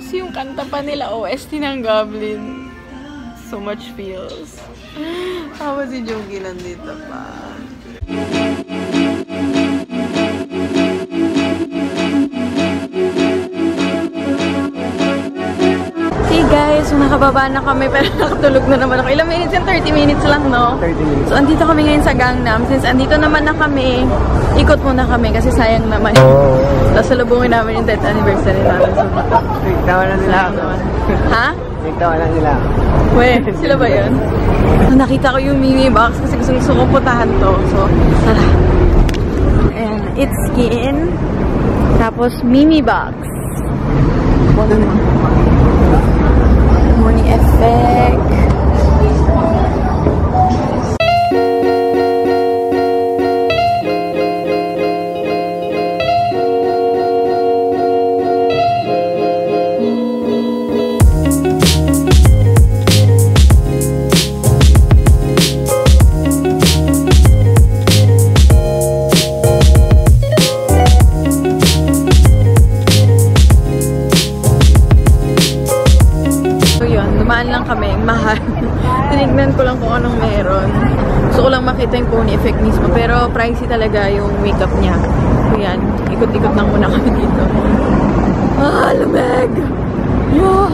Tapos yung kanta pa nila, OST ng Goblin. So much feels. Tapos si Junggi nandito pa. Hey guys, so nakababa na kami pero nakatulog na naman ako. Ilang minutes yan? 30 minutes lang, no? 30 minutes. So andito kami ngayon sa Gangnam. Since andito naman na kami, ikot muna kami kasi sayang naman. Tapos salubungin namin yung 10th anniversary namin. So, nagtawa na nila ako. Ha? Nagtawa na nila ako. Weh, sila ba yun? So, nakita ko yung Mimi Box kasi gusto ko puntahan to. So, tara. Ayan, it's skin. Tapos, Mimi Box. Money effect. Lang kami, mahal. Tinignan ko lang kung anong meron. Gusto ko lang makita yung pony effect mismo. Pero pricey talaga yung makeup niya. So yan, ikot-ikot lang muna kami dito. Ah, lamig! Yeah!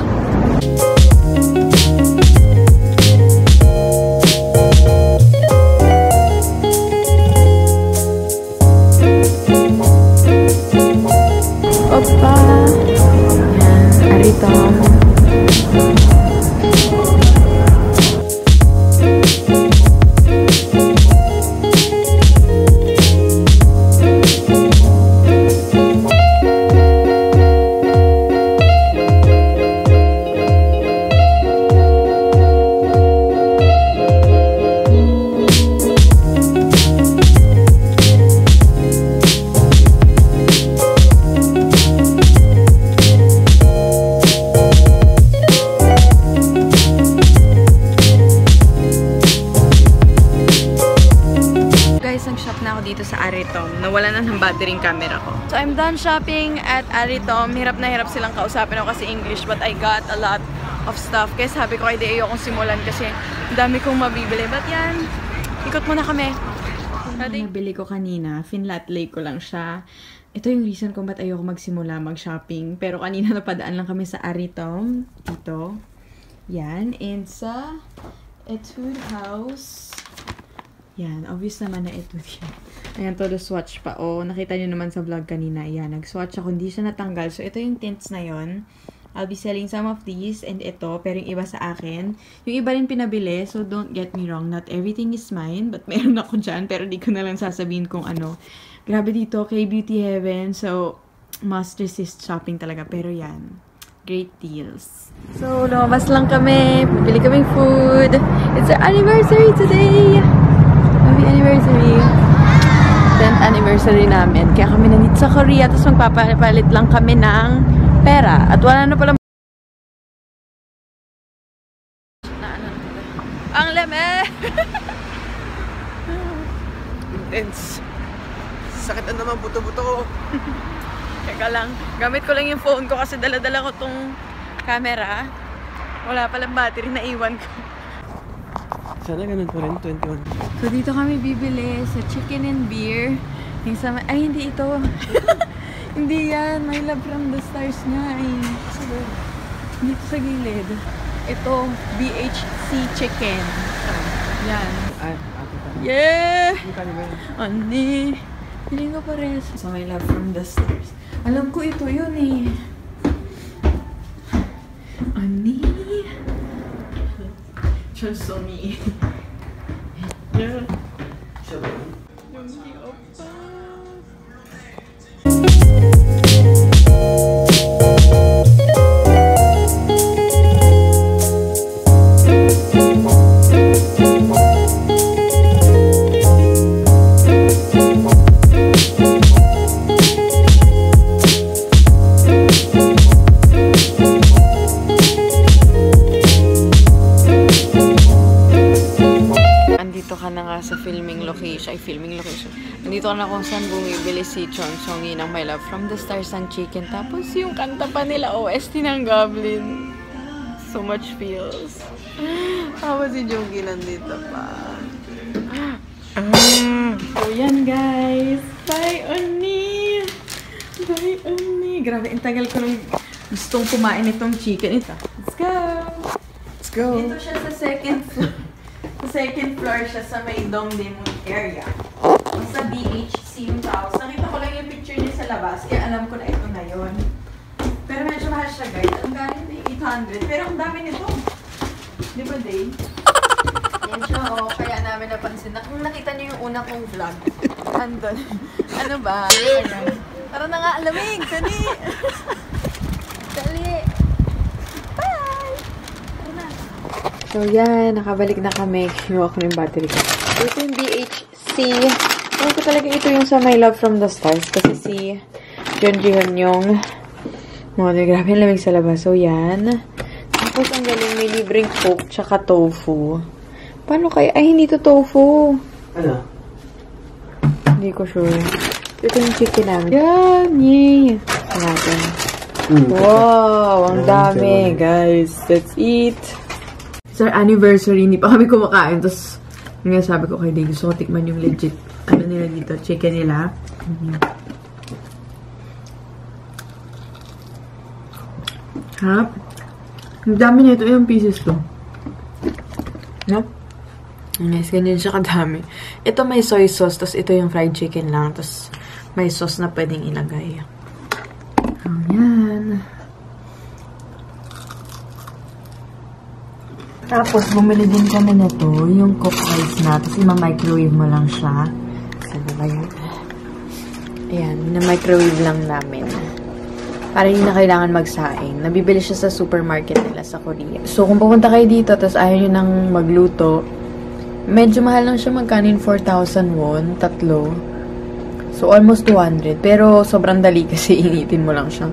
Opa! Yan, Aritom. Dito sa Aritom. Nawala na ng battery yung camera ko. So, I'm done shopping at Aritom. Hirap na hirap silang kausapin ako kasi English, but I got a lot of stuff. Kaya sabi ko, ay di ayokong simulan kasi dami kong mabibili. But yan, ikot muna kami. Nabili ko kanina, finlatlay ko lang siya. Ito yung reason kung ba't ayoko magsimula mag-shopping. Pero kanina napadaan lang kami sa Aritom. Dito. Yan. And sa Etude House. Yan, obvious naman na ito siya. Ayan, todo swatch pa. O, nakita nyo naman sa vlog kanina. Ayan, nag-swatch ako. Hindi siya natanggal. So, ito yung tints na yon. I'll be selling some of these and ito. Pero yung iba sa akin. Yung iba rin pinabili. So, don't get me wrong. Not everything is mine. But meron ako dyan. Pero di ko na lang sasabihin kung ano. Grabe dito kay Beauty Heaven. So, must resist shopping talaga. Pero yan. Great deals. So, lumabas lang kami. Bibili kaming food. It's our anniversary today. Happy anniversary. 10th anniversary namin. Kaya kami nandito sa Korea. Tapos magpapalit lang kami ng pera. At wala na pala. Ang leme! Intense. Sakit na naman buto-buto ko. Teka lang. Gamit ko lang yung phone ko kasi dala-dala ko tong camera. Wala palang battery na iwan ko. Sana ganun pa rin, 21. So, dito kami bibili sa chicken and beer. Ay, hindi ito. Hindi yan. My love from the stars nga. Ay, dito sa gilid. Ito, BHC chicken. Yan. Yeah! Ani. Piling ko pares. So, my love from the stars. Alam ko ito yun eh. Ani. Just so me. Yeah. Nandito na kung saan bumibili si Chon Songi ng My Love from the Stars ng Chicken. Tapos yung kanta pa nila, OST ng Goblin. So much feels. Tapos si Junggi nandito pa. So yan guys. Bye Oni! Bye Oni! Grabe, ang tagal ko nung gustong kumain itong chicken. Ito. Let's go! Let's go! Dito siya sa second floor. Sa second floor siya sa may Dongdaemun area. Sa BHC yung house. Nakita ko lang yung picture niya sa labas, kaya alam ko na ito na yun. Pero medyo mahal siya guys. Ang galing na 800. Pero ang dami nito. Di ba, Dave? Yan siya, oh. Kaya namin napansin na kung nakita niyo yung una kong vlog. Andun. Ano ba? Ayan. Tara na nga, alamig! Dali! Dali! Bye! Tara na. So yan, nakabalik na kami. Kinuha ko na yung battery ko. Ito yung BHC. Ano ko talaga ito yung sa My Love from the Stars. Kasi si Jeon Ji-hyun yung model. Grabe yung lamig sa labas. So yan. Tapos ang galing, may libreng coke tsaka tofu. Paano kaya? Ay, hindi to tofu. Ano? Hindi ko sure. Ito yung chicken namin. Yan! Yay! Natin. Wow! Ang dami, guys. Let's eat! It's our anniversary. Hindi pa kami kumakain. Tapos, yung nga sabi ko kay Dave, gusto ko tikman yung legit ano nila dito. Chicken nila. Hap. Ang dami nito. Yung pieces to. No? Yes, ganyan siya kadami. Ito may soy sauce, tapos ito yung fried chicken lang, tapos may sauce na pwedeng ilagay. Ayan. Tapos, bumili din kami na to, yung cooked rice na, tapos ima-microwave mo lang siya. Sabi ba yun? Ayan, na-microwave lang namin. Para hindi na kailangan magsaing. Nabibili siya sa supermarket nila sa Korea. So, kung pupunta kayo dito, tapos ayaw nyo nang magluto, medyo mahal lang siya magkanin 4,000 won, tatlo. So, almost 200. Pero, sobrang dali kasi initin mo lang siya.